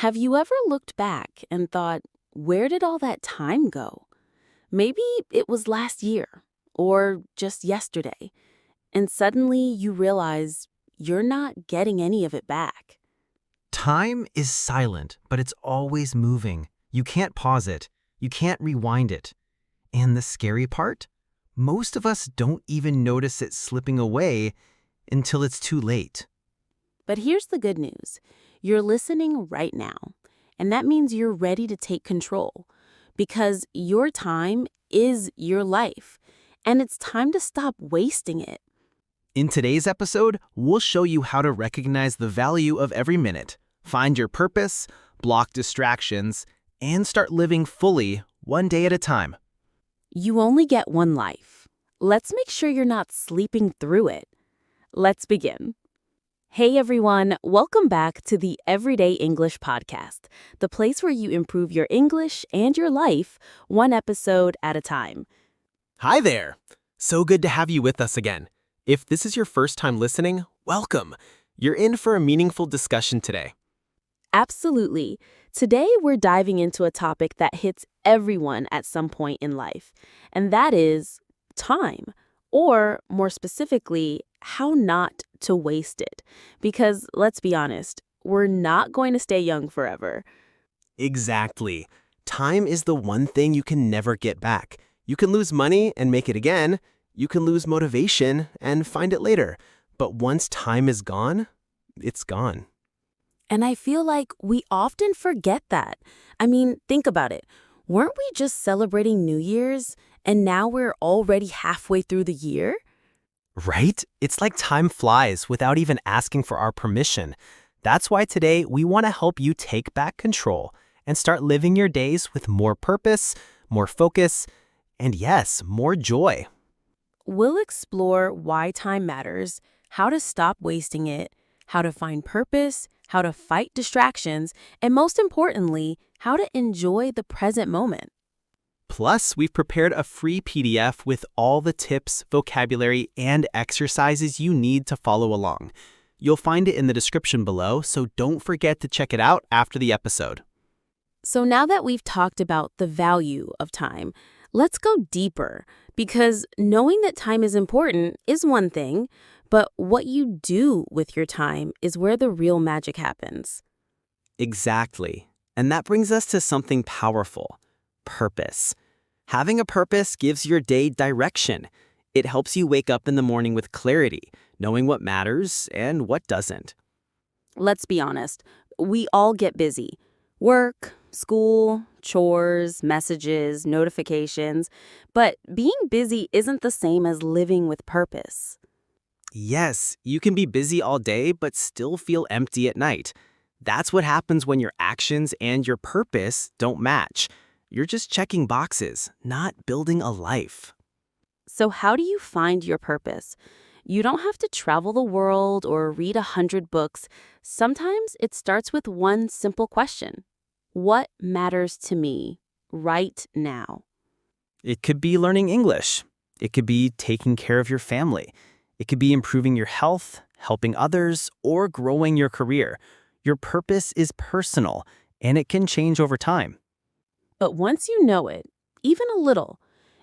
Have you ever looked back and thought, where did all that time go? Maybe it was last year or just yesterday, and suddenly you realize you're not getting any of it back. Time is silent, but it's always moving. You can't pause it. You can't rewind it. And the scary part? Most of us don't even notice it slipping away until it's too late. But here's the good news. You're listening right now, and that means you're ready to take control because your time is your life, and it's time to stop wasting it. In today's episode, we'll show you how to recognize the value of every minute, find your purpose, block distractions, and start living fully one day at a time. You only get one life. Let's make sure you're not sleeping through it. Let's begin. Hey everyone, welcome back to the Everyday English Podcast, the place where you improve your English and your life one episode at a time. Hi there! So good to have you with us again. If this is your first time listening, welcome. You're in for a meaningful discussion today. Absolutely. Today we're diving into a topic that hits everyone at some point in life, and that is time, or more specifically, how not to waste it. Because let's be honest, we're not going to stay young forever. Exactly. Time is the one thing you can never get back. You can lose money and make it again. You can lose motivation and find it later. But once time is gone, it's gone. And I feel like we often forget that. I mean, think about it. Weren't we just celebrating New Year's, and now we're already halfway through the year? Right? It's like time flies without even asking for our permission. That's why today we want to help you take back control and start living your days with more purpose, more focus, and yes, more joy. We'll explore why time matters, how to stop wasting it, how to find purpose, how to fight distractions, and most importantly, how to enjoy the present moment. Plus, we've prepared a free PDF with all the tips, vocabulary, and exercises you need to follow along. You'll find it in the description below, so don't forget to check it out after the episode. So now that we've talked about the value of time, let's go deeper, because knowing that time is important is one thing, but what you do with your time is where the real magic happens. Exactly. And that brings us to something powerful: purpose. Having a purpose gives your day direction. It helps you wake up in the morning with clarity, knowing what matters and what doesn't. Let's be honest, we all get busy. Work, school, chores, messages, notifications. But being busy isn't the same as living with purpose. Yes, you can be busy all day but still feel empty at night. That's what happens when your actions and your purpose don't match. You're just checking boxes, not building a life. So how do you find your purpose? You don't have to travel the world or read 100 books. Sometimes it starts with one simple question. What matters to me right now? It could be learning English. It could be taking care of your family. It could be improving your health, helping others, or growing your career. Your purpose is personal, and it can change over time. But once you know it, even a little,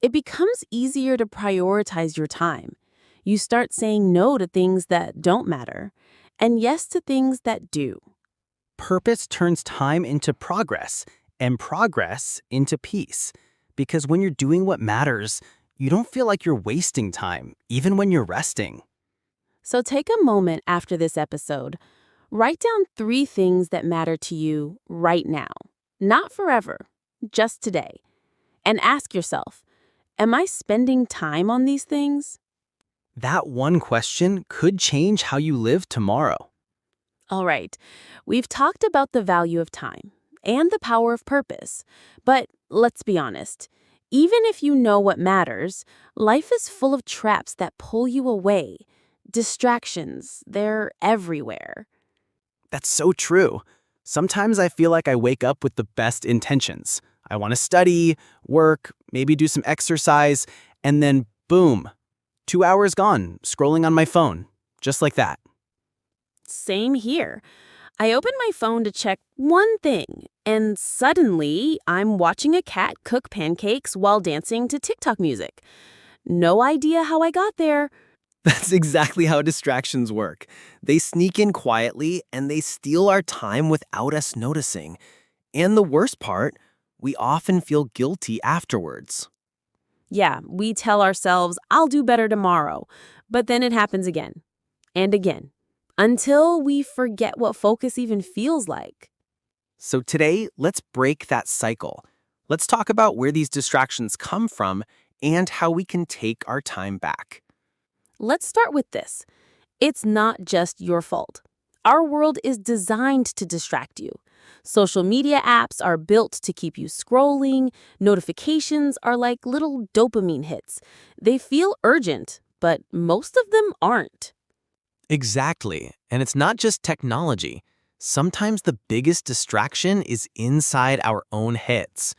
it becomes easier to prioritize your time. You start saying no to things that don't matter and yes to things that do. Purpose turns time into progress, and progress into peace. Because when you're doing what matters, you don't feel like you're wasting time, even when you're resting. So take a moment after this episode. Write down 3 things that matter to you right now. Not forever, just today. And ask yourself, am I spending time on these things? That one question could change how you live tomorrow. All right, we've talked about the value of time and the power of purpose. But let's be honest, even if you know what matters, life is full of traps that pull you away. Distractions, they're everywhere. That's so true. Sometimes I feel like I wake up with the best intentions. I want to study, work, maybe do some exercise, and then boom, 2 hours gone, scrolling on my phone, just like that. Same here. I open my phone to check one thing, and suddenly I'm watching a cat cook pancakes while dancing to TikTok music. No idea how I got there. That's exactly how distractions work. They sneak in quietly and they steal our time without us noticing. And the worst part, we often feel guilty afterwards. Yeah, we tell ourselves, I'll do better tomorrow. But then it happens again and again until we forget what focus even feels like. So today, let's break that cycle. Let's talk about where these distractions come from and how we can take our time back. Let's start with this. It's not just your fault. Our world is designed to distract you. Social media apps are built to keep you scrolling. Notifications are like little dopamine hits. They feel urgent, but most of them aren't. Exactly. And it's not just technology. Sometimes the biggest distraction is inside our own heads.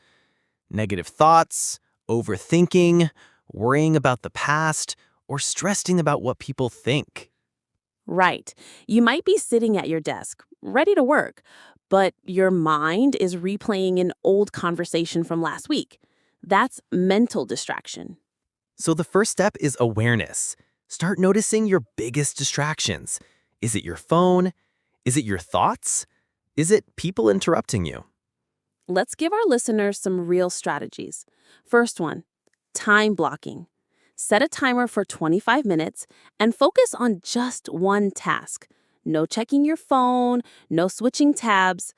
Negative thoughts, overthinking, worrying about the past, or stressing about what people think. Right. You might be sitting at your desk, ready to work, but your mind is replaying an old conversation from last week. That's mental distraction. So the first step is awareness. Start noticing your biggest distractions. Is it your phone? Is it your thoughts? Is it people interrupting you? Let's give our listeners some real strategies. First one, time blocking. Set a timer for 25 minutes and focus on just one task. No checking your phone, no switching tabs.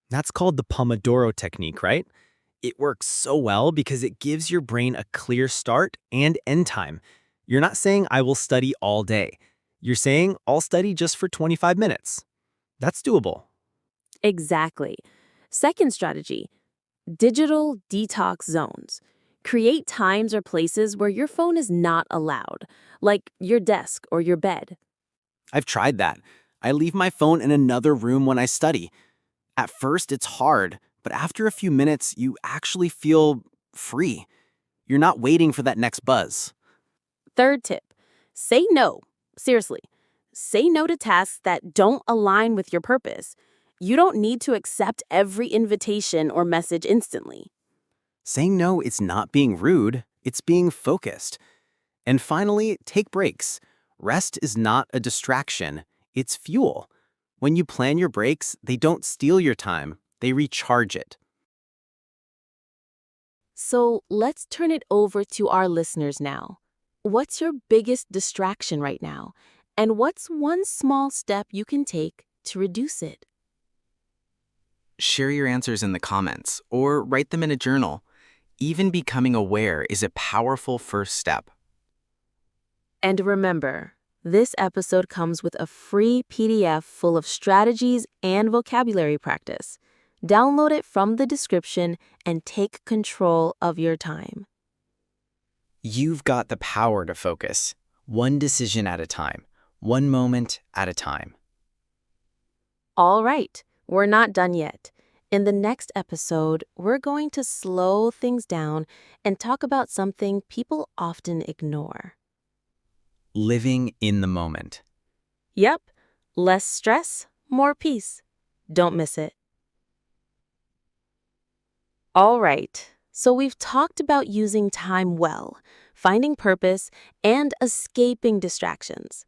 That's called the Pomodoro technique, right? It works so well because it gives your brain a clear start and end time. You're not saying, I will study all day. You're saying, I'll study just for 25 minutes. That's doable. Exactly. Second strategy, digital detox zones. Create times or places where your phone is not allowed, like your desk or your bed. I've tried that. I leave my phone in another room when I study. At first, it's hard, but after a few minutes, you actually feel free. You're not waiting for that next buzz. Third tip, say no. Seriously, say no to tasks that don't align with your purpose. You don't need to accept every invitation or message instantly. Saying no is not being rude, it's being focused. And finally, take breaks. Rest is not a distraction, it's fuel. When you plan your breaks, they don't steal your time, they recharge it. So let's turn it over to our listeners now. What's your biggest distraction right now? And what's one small step you can take to reduce it? Share your answers in the comments or write them in a journal. Even becoming aware is a powerful first step. And remember, this episode comes with a free PDF full of strategies and vocabulary practice. Download it from the description and take control of your time. You've got the power to focus, one decision at a time, one moment at a time. All right, we're not done yet. In the next episode, we're going to slow things down and talk about something people often ignore. Living in the moment. Yep, less stress, more peace. Don't miss it. All right, so we've talked about using time well, finding purpose, and escaping distractions.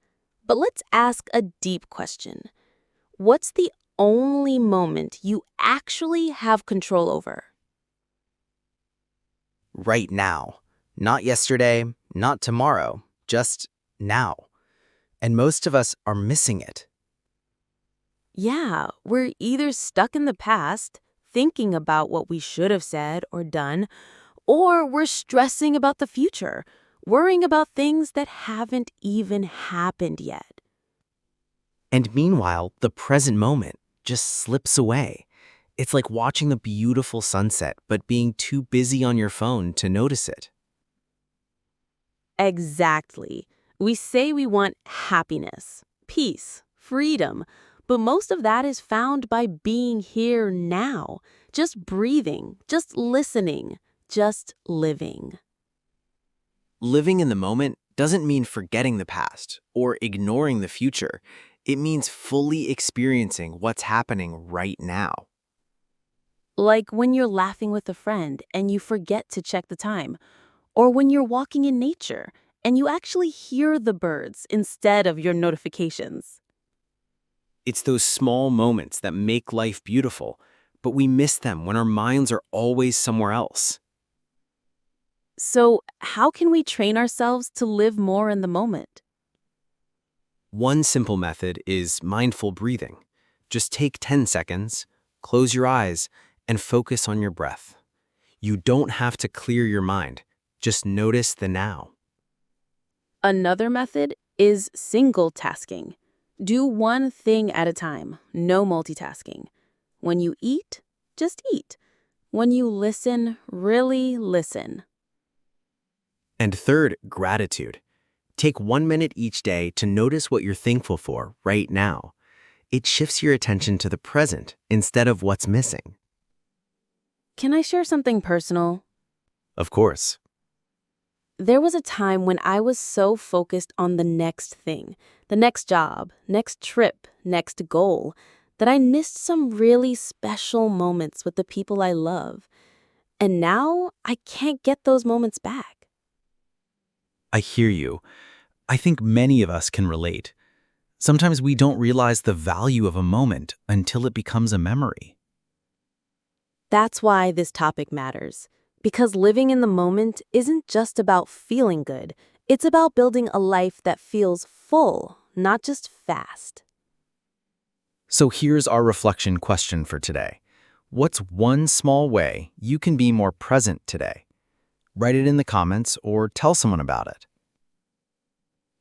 But let's ask a deep question. What's the only moment you actually have control over? Right now. Not yesterday, not tomorrow, just now. And most of us are missing it. Yeah, we're either stuck in the past, thinking about what we should have said or done, or we're stressing about the future, worrying about things that haven't even happened yet. And meanwhile, the present moment just slips away. It's like watching a beautiful sunset, but being too busy on your phone to notice it. Exactly. We say we want happiness, peace, freedom, but most of that is found by being here now, just breathing, just listening, just living. Living in the moment doesn't mean forgetting the past or ignoring the future. It means fully experiencing what's happening right now. Like when you're laughing with a friend and you forget to check the time, or when you're walking in nature and you actually hear the birds instead of your notifications. It's those small moments that make life beautiful, but we miss them when our minds are always somewhere else. So, how can we train ourselves to live more in the moment? One simple method is mindful breathing. Just take 10 seconds, close your eyes, and focus on your breath. You don't have to clear your mind. Just notice the now. Another method is single tasking. Do one thing at a time, no multitasking. When you eat, just eat. When you listen, really listen. And third, gratitude. Take 1 minute each day to notice what you're thankful for right now. It shifts your attention to the present instead of what's missing. Can I share something personal? Of course. There was a time when I was so focused on the next thing, the next job, next trip, next goal, that I missed some really special moments with the people I love. And now I can't get those moments back. I hear you. I think many of us can relate. Sometimes we don't realize the value of a moment until it becomes a memory. That's why this topic matters. Because living in the moment isn't just about feeling good. It's about building a life that feels full, not just fast. So here's our reflection question for today. What's one small way you can be more present today? Write it in the comments or tell someone about it.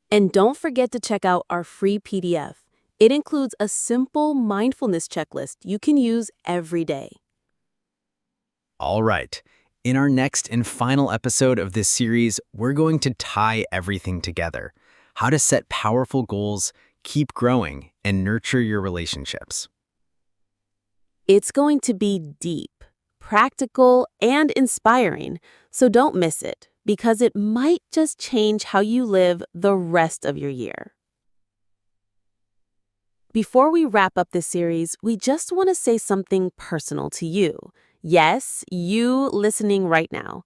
And don't forget to check out our free PDF. It includes a simple mindfulness checklist you can use every day. All right. In our next and final episode of this series, we're going to tie everything together. How to set powerful goals, keep growing, and nurture your relationships. It's going to be deep, practical, and inspiring, so don't miss it, because it might just change how you live the rest of your year. Before we wrap up this series, we just want to say something personal to you. Yes, you listening right now.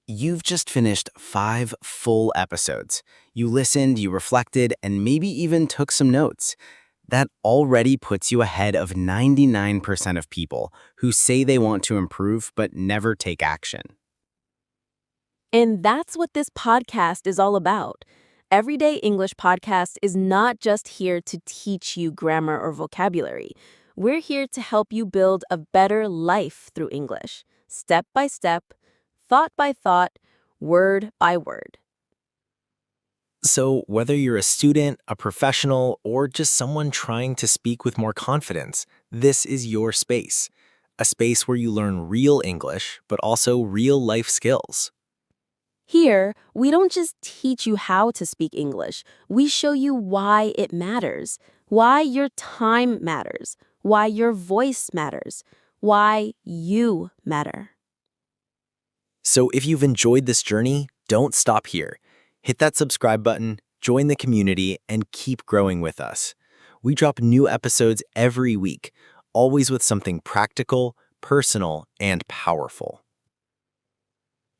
You've just finished 5 full episodes. You listened, you reflected, and maybe even took some notes. That already puts you ahead of 99% of people who say they want to improve but never take action. And that's what this podcast is all about. Everyday English Podcast is not just here to teach you grammar or vocabulary. We're here to help you build a better life through English, step by step, thought by thought, word by word. So, whether you're a student, a professional, or just someone trying to speak with more confidence, this is your space. A space where you learn real English, but also real life skills. Here, we don't just teach you how to speak English. We show you why it matters, why your time matters, why your voice matters, why you matter. So, if you've enjoyed this journey, don't stop here. Hit that subscribe button, join the community, and keep growing with us. We drop new episodes every week, always with something practical, personal, and powerful.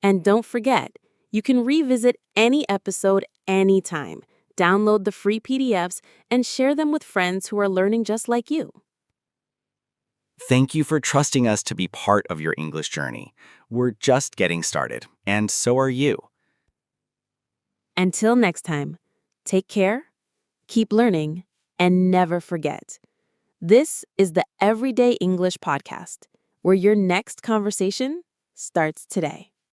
And don't forget, you can revisit any episode anytime. Download the free PDFs and share them with friends who are learning just like you. Thank you for trusting us to be part of your English journey. We're just getting started, and so are you. Until next time, take care, keep learning, and never forget. This is the Everyday English Podcast, where your next conversation starts today.